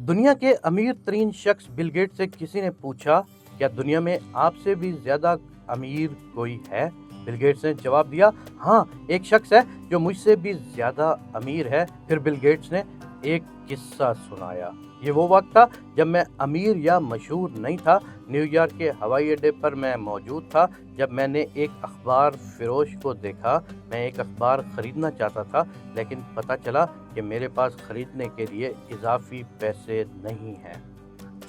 दुनिया के अमीर तरीन शख्स बिल गेट्स से किसी ने पूछा, क्या दुनिया में आपसे भी ज्यादा अमीर कोई है? बिल गेट्स ने जवाब दिया, हाँ, एक शख्स है जो मुझसे भी ज्यादा अमीर है। फिर बिल गेट्स ने एक किस्सा सुनाया। ये वो वक्त था जब मैं अमीर या मशहूर नहीं था। न्यूयॉर्क के हवाई अड्डे पर मैं मौजूद था जब मैंने एक अखबार फरोश को देखा। मैं एक अखबार खरीदना चाहता था, लेकिन पता चला कि मेरे पास खरीदने के लिए इजाफी पैसे नहीं हैं।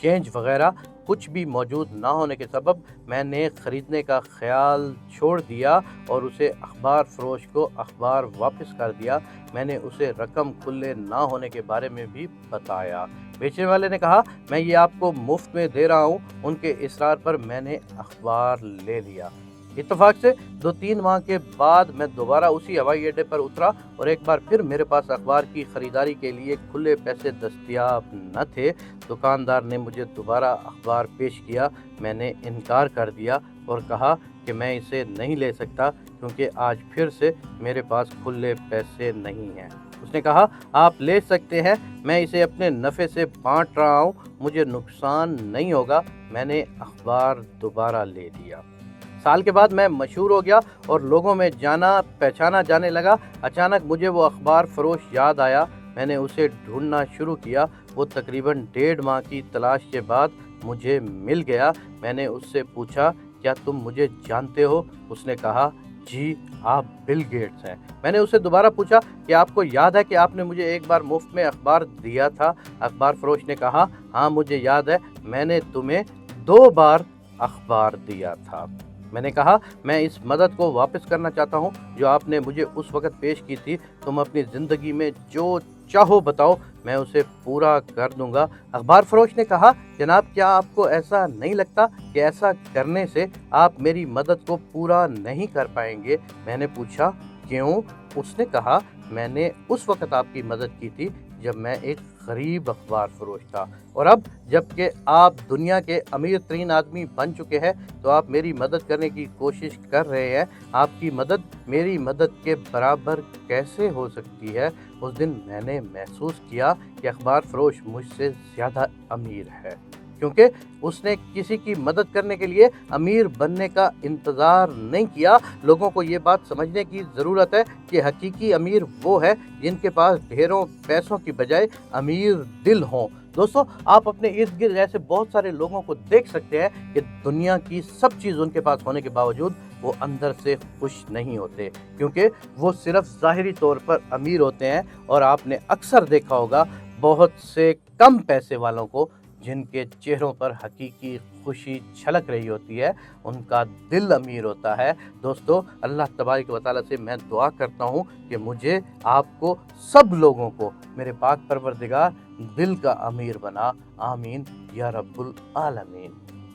चेंज वगैरह कुछ भी मौजूद ना होने के सबब मैंने ख़रीदने का ख्याल छोड़ दिया और उसे अखबार फरोश को अखबार वापस कर दिया। मैंने उसे रकम खुले ना होने के बारे में भी बताया। बेचने वाले ने कहा, मैं ये आपको मुफ्त में दे रहा हूँ। उनके इसरार पर मैंने अखबार ले लिया। इत्तेफाक से 2-3 माह के बाद मैं दोबारा उसी हवाई अड्डे पर उतरा और एक बार फिर मेरे पास अखबार की ख़रीदारी के लिए खुले पैसे दस्तयाब न थे। दुकानदार ने मुझे दोबारा अखबार पेश किया। मैंने इनकार कर दिया और कहा कि मैं इसे नहीं ले सकता क्योंकि आज फिर से मेरे पास खुले पैसे नहीं हैं। उसने कहा, आप ले सकते हैं, मैं इसे अपने नफ़े से बांट रहा हूँ, मुझे नुकसान नहीं होगा। मैंने अखबार दोबारा ले लिया। साल के बाद मैं मशहूर हो गया और लोगों में जाना पहचाना जाने लगा। अचानक मुझे वो अखबार फरोश याद आया। मैंने उसे ढूंढना शुरू किया। वो तकरीबन 1.5 माह की तलाश के बाद मुझे मिल गया। मैंने उससे पूछा, क्या तुम मुझे जानते हो? उसने कहा, जी, आप बिल गेट्स हैं। मैंने उससे दोबारा पूछा कि आपको याद है कि आपने मुझे एक बार मुफ्त में अखबार दिया था? अखबार फरोश ने कहा, हाँ, मुझे याद है, मैंने तुम्हें 2 बार अखबार दिया था। मैंने कहा, मैं इस मदद को वापस करना चाहता हूँ जो आपने मुझे उस वक़्त पेश की थी। तुम अपनी ज़िंदगी में जो चाहो बताओ, मैं उसे पूरा कर दूंगा। अखबार फरोश ने कहा, जनाब, क्या आपको ऐसा नहीं लगता कि ऐसा करने से आप मेरी मदद को पूरा नहीं कर पाएंगे? मैंने पूछा, क्यों? उसने कहा, मैंने उस वक़्त आपकी मदद की थी जब मैं एक गरीब अखबार फरोश था, और अब जबकि आप दुनिया के अमीर तरीन आदमी बन चुके हैं तो आप मेरी मदद करने की कोशिश कर रहे हैं। आपकी मदद मेरी मदद के बराबर कैसे हो सकती है? उस दिन मैंने महसूस किया कि अखबार फरोश मुझसे ज़्यादा अमीर है, क्योंकि उसने किसी की मदद करने के लिए अमीर बनने का इंतज़ार नहीं किया। लोगों को ये बात समझने की ज़रूरत है कि हकीकी अमीर वो है जिनके पास ढेरों पैसों की बजाय अमीर दिल हों। दोस्तों, आप अपने इर्द गिर्द ऐसे बहुत सारे लोगों को देख सकते हैं कि दुनिया की सब चीज़ उनके पास होने के बावजूद वो अंदर से खुश नहीं होते, क्योंकि वो सिर्फ ज़ाहिरी तौर पर अमीर होते हैं। और आपने अक्सर देखा होगा बहुत से कम पैसे वालों को, जिनके चेहरों पर हकीकी खुशी झलक रही होती है, उनका दिल अमीर होता है। दोस्तों, अल्लाह तबारक व तआला से मैं दुआ करता हूँ कि मुझे, आपको, सब लोगों को मेरे पाक परवरदिगार दिल का अमीर बना। आमीन या रब्बुल आलमीन।